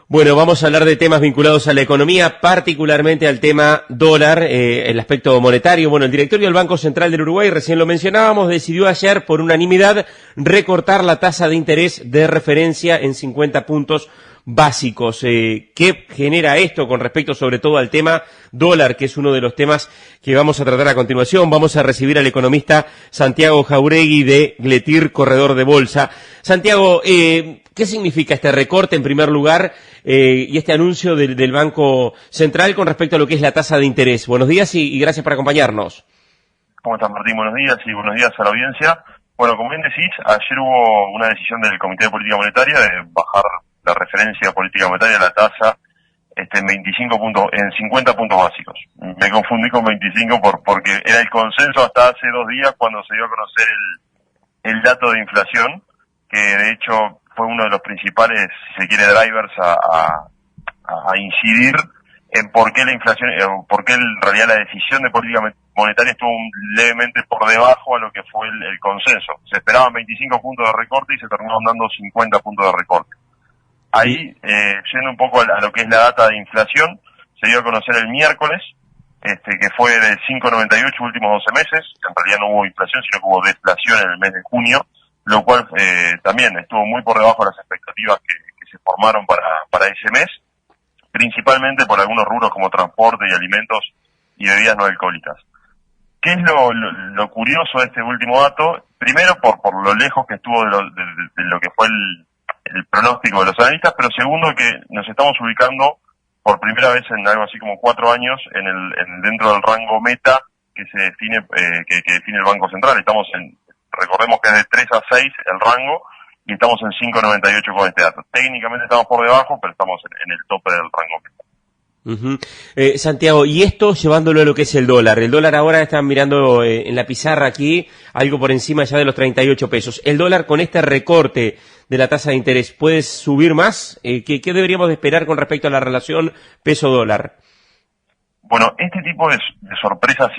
Bueno, vamos a hablar de temas vinculados a la economía, particularmente al tema dólar, el aspecto monetario. Bueno, el directorio del Banco Central del Uruguay, recién lo mencionábamos, decidió ayer por unanimidad recortar la tasa de interés de referencia en 50 puntos básicos. ¿Qué genera esto con respecto sobre todo al tema dólar, que es uno de los temas que vamos a tratar a continuación? Vamos a recibir al economista Santiago Jauregui de Gletir, corredor de bolsa. Santiago, ¿qué significa este recorte en primer lugar y este anuncio del Banco Central con respecto a lo que es la tasa de interés? Buenos días y gracias por acompañarnos. ¿Cómo estás, Martín? Buenos días y buenos días a la audiencia. Bueno, como bien decís, ayer hubo una decisión del Comité de Política Monetaria de bajar la referencia política monetaria, la tasa, en 50 puntos básicos. Me confundí con 25 porque era el consenso hasta hace 2 días cuando se dio a conocer el dato de inflación, que de hecho fue uno de los principales, si se quiere, drivers a incidir en por qué la inflación, por qué en realidad la decisión de política monetaria estuvo levemente por debajo a lo que fue el consenso. Se esperaban 25 puntos de recorte y se terminaron dando 50 puntos de recorte. Ahí, yendo un poco a lo que es la data de inflación, se dio a conocer el miércoles, que fue de 5,98 últimos 12 meses, que en realidad no hubo inflación, sino que hubo deflación en el mes de junio, lo cual también estuvo muy por debajo de las expectativas que se formaron para ese mes, principalmente por algunos rubros como transporte y alimentos y bebidas no alcohólicas. ¿Qué es lo curioso de este último dato? Primero, por lo lejos que estuvo de lo que fue el pronóstico de los analistas, pero segundo, que nos estamos ubicando por primera vez en algo así como 4 años dentro del rango meta que se define que define el Banco Central. Recordemos que es de 3 a 6 el rango y estamos en 5,98 con este dato. Técnicamente estamos por debajo, pero estamos en el tope del rango meta. Santiago, y esto llevándolo a lo que es el dólar. El dólar ahora están mirando en la pizarra aquí, algo por encima ya de los 38 pesos. El dólar con este recorte de la tasa de interés, ¿puede subir más? ¿Qué deberíamos de esperar con respecto a la relación peso-dólar? Bueno, este tipo de sorpresas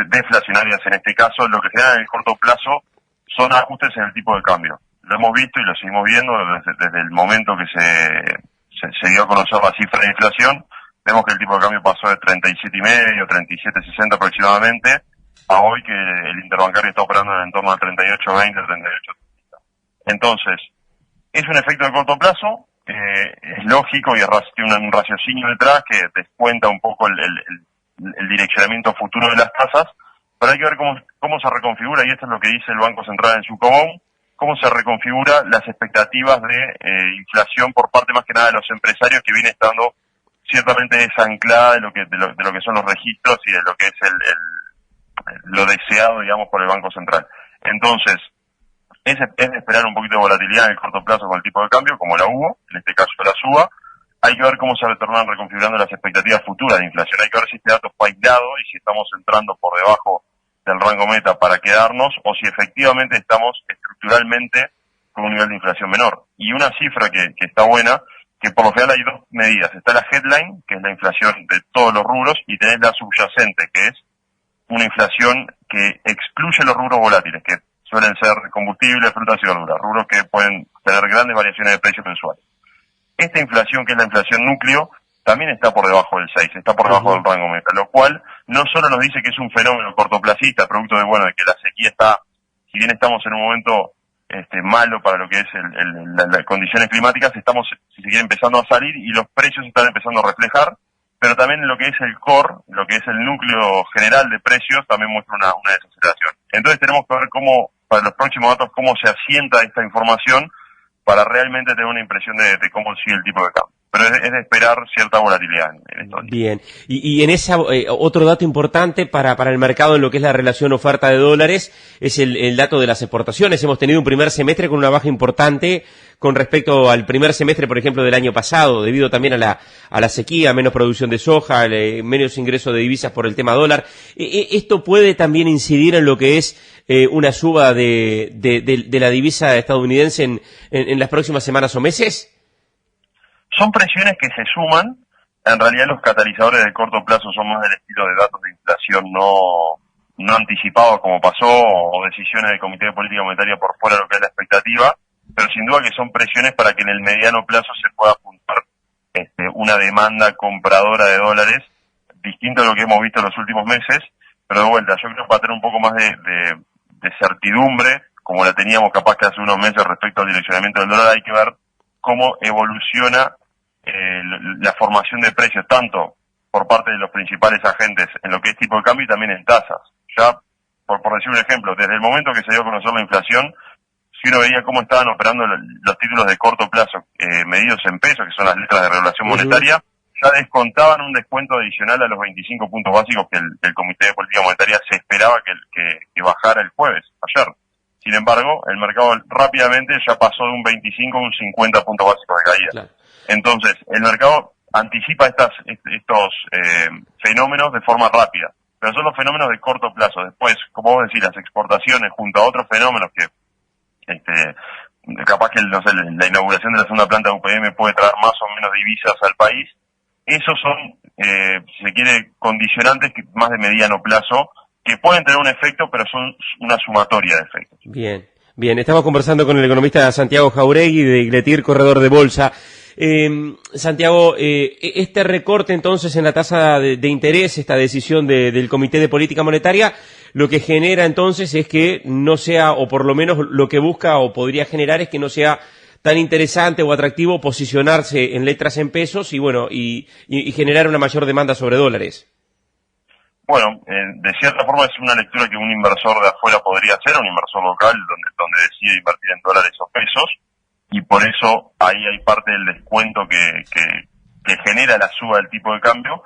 deflacionarias en este caso, lo que se da en el corto plazo son ajustes en el tipo de cambio. Lo hemos visto y lo seguimos viendo desde el momento que se dio a conocer la cifra de inflación. Vemos que el tipo de cambio pasó de 37,5, 37,60 aproximadamente, a hoy que el interbancario está operando en torno al 38,20, 38,30. Entonces, es un efecto de corto plazo, es lógico y tiene un raciocinio detrás que descuenta un poco el direccionamiento futuro de las tasas, pero hay que ver cómo se reconfigura, y esto es lo que dice el Banco Central en su COBOM, cómo se reconfigura las expectativas de inflación por parte más que nada de los empresarios, que viene estando ciertamente desanclada de lo que son los registros y de lo que es lo deseado, digamos, por el Banco Central. Entonces, es de esperar un poquito de volatilidad en el corto plazo con el tipo de cambio, como la hubo, en este caso la suba. Hay que ver cómo se retornan reconfigurando las expectativas futuras de inflación. Hay que ver si este dato fue aislado y si estamos entrando por debajo del rango meta para quedarnos, o si efectivamente estamos estructuralmente con un nivel de inflación menor. Y una cifra que está buena, que por lo general hay 2 medidas. Está la headline, que es la inflación de todos los rubros, y tenés la subyacente, que es una inflación que excluye los rubros volátiles, que suelen ser combustibles, frutas y verduras, rubros que pueden tener grandes variaciones de precios mensuales. Esta inflación, que es la inflación núcleo, también está por debajo del 6, está por debajo del rango meta, lo cual no solo nos dice que es un fenómeno cortoplacista, producto de que la sequía está, si bien estamos en un momento malo para lo que es las condiciones climáticas, estamos, si se quiere, empezando a salir y los precios están empezando a reflejar, pero también lo que es el core, lo que es el núcleo general de precios, también muestra una desaceleración. Entonces tenemos que ver para los próximos datos, cómo se asienta esta información para realmente tener una impresión de cómo sigue el tipo de cambio. Pero es de esperar cierta volatilidad en esto. Bien, y en esa otro dato importante para el mercado en lo que es la relación oferta de dólares es el dato de las exportaciones. Hemos tenido un primer semestre con una baja importante con respecto al primer semestre, por ejemplo, del año pasado, debido también a la sequía, menos producción de soja, menos ingreso de divisas por el tema dólar. ¿Esto puede también incidir en lo que es una suba de la divisa estadounidense en las próximas semanas o meses? Son presiones que se suman. En realidad los catalizadores de corto plazo son más del estilo de datos de inflación no anticipados como pasó, o decisiones del Comité de Política Monetaria por fuera de lo que es la expectativa, pero sin duda que son presiones para que en el mediano plazo se pueda apuntar una demanda compradora de dólares, distinto a lo que hemos visto en los últimos meses, pero de vuelta, yo creo que para tener un poco más de certidumbre, como la teníamos capaz que hace unos meses respecto al direccionamiento del dólar, hay que ver cómo evoluciona la formación de precios, tanto por parte de los principales agentes en lo que es tipo de cambio y también en tasas. Ya, por decir un ejemplo, desde el momento que se dio a conocer la inflación, si uno veía cómo estaban operando los títulos de corto plazo medidos en pesos, que son las letras de regulación monetaria, ya descontaban un descuento adicional a los 25 puntos básicos que el Comité de Política Monetaria se esperaba que bajara el jueves, ayer. Sin embargo, el mercado rápidamente ya pasó de un 25 a un 50 puntos básicos de caída. Claro. Entonces, el mercado anticipa estos fenómenos de forma rápida, pero son los fenómenos de corto plazo. Después, como vos decís, las exportaciones junto a otros fenómenos que capaz que no sé, la inauguración de la segunda planta de UPM puede traer más o menos divisas al país. Esos son, si se quiere, condicionantes más de mediano plazo, que pueden tener un efecto, pero son una sumatoria de efectos. Bien, bien. Estamos conversando con el economista Santiago Jauregui de Igletir, corredor de bolsa. Santiago, este recorte entonces en la tasa de interés, esta decisión del Comité de Política Monetaria, lo que genera entonces es que no sea, o por lo menos lo que busca o podría generar es que no sea tan interesante o atractivo posicionarse en letras en pesos y bueno, y generar una mayor demanda sobre dólares. Bueno, de cierta forma es una lectura que un inversor de afuera podría hacer, un inversor local donde decide invertir en dólares o pesos, y por eso ahí hay parte del descuento que genera la suba del tipo de cambio,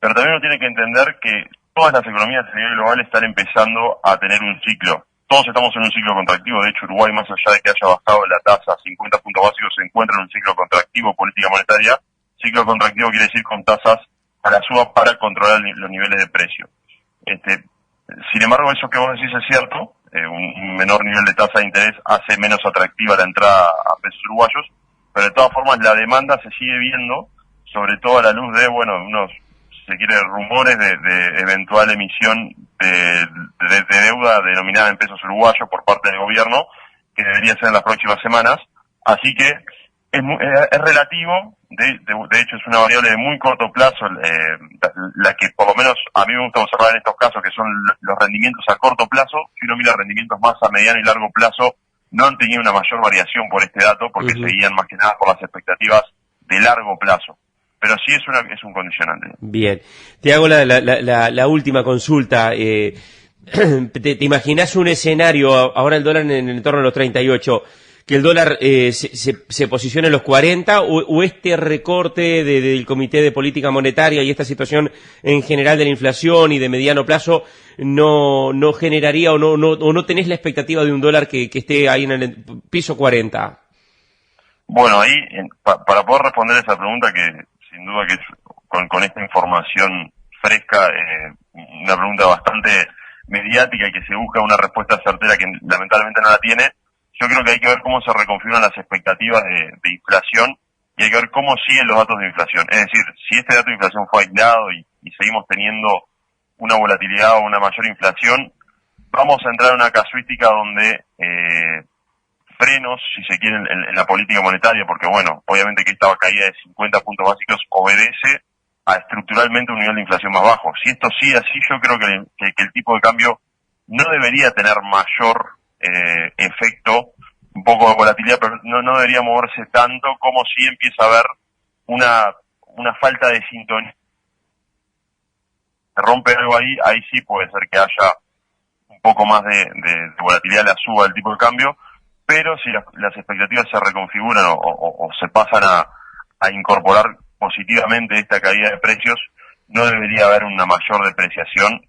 pero también uno tiene que entender que todas las economías a nivel global están empezando a tener un ciclo. Todos estamos en un ciclo contractivo. De hecho, Uruguay, más allá de que haya bajado la tasa a 50 puntos básicos, se encuentra en un ciclo contractivo, política monetaria. Ciclo contractivo quiere decir con tasas a la suba para controlar los niveles de precio. Sin embargo, eso que vos decís es cierto. Un menor nivel de tasa de interés hace menos atractiva la entrada a pesos uruguayos, pero de todas formas la demanda se sigue viendo, sobre todo a la luz de, bueno, unos, si se quiere, rumores de eventual emisión de deuda denominada en pesos uruguayos por parte del gobierno, que debería ser en las próximas semanas. Así que es relativo, de hecho es una variable de muy corto plazo, la que por lo menos a mí me gusta observar en estos casos, que son los rendimientos a corto plazo. Si uno mira rendimientos más a mediano y largo plazo, no han tenido una mayor variación por este dato, porque seguían más que nada por las expectativas de largo plazo. Pero sí es un condicionante. Bien. Te hago la última consulta. ¿Te imaginas un escenario, ahora el dólar en el entorno de los 38, que el dólar se posicione en los 40 o este recorte del Comité de Política Monetaria y esta situación en general de la inflación y de mediano plazo no generaría o no tenés la expectativa de un dólar que esté ahí en el piso 40? Bueno, ahí, para poder responder esa pregunta, que sin duda que es con esta información fresca, una pregunta bastante mediática y que se busca una respuesta certera que lamentablemente no la tiene, yo creo que hay que ver cómo se reconfiguran las expectativas de inflación y hay que ver cómo siguen los datos de inflación. Es decir, si este dato de inflación fue aislado y seguimos teniendo una volatilidad o una mayor inflación, vamos a entrar en una casuística donde frenos, si se quiere, en la política monetaria, porque bueno, obviamente que esta caída de 50 puntos básicos obedece a estructuralmente un nivel de inflación más bajo. Si esto sigue así, yo creo que el tipo de cambio no debería tener mayor efecto, un poco de volatilidad, pero no debería moverse tanto, como si empieza a haber una falta de sintonía. Se rompe algo ahí sí puede ser que haya un poco más de volatilidad, la suba del tipo de cambio, pero si las expectativas se reconfiguran o se pasan a incorporar positivamente esta caída de precios, no debería haber una mayor depreciación,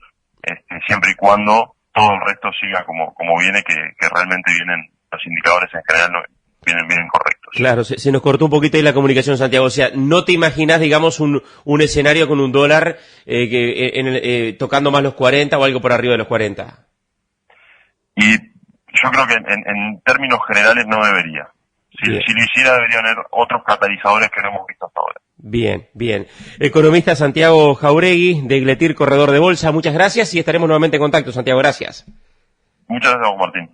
siempre y cuando todo el resto siga como viene, que realmente vienen los indicadores en general vienen correctos. Claro, se nos cortó un poquito ahí la comunicación, Santiago. O sea, ¿no te imaginas, digamos, un escenario con un dólar tocando más los 40 o algo por arriba de los 40? Y yo creo que en términos generales no debería. Si lo hiciera, deberían haber otros catalizadores que no hemos visto hasta ahora. Bien, bien. Economista Santiago Jauregui, de Igletir, corredor de bolsa. Muchas gracias y estaremos nuevamente en contacto, Santiago. Gracias. Muchas gracias, Martín.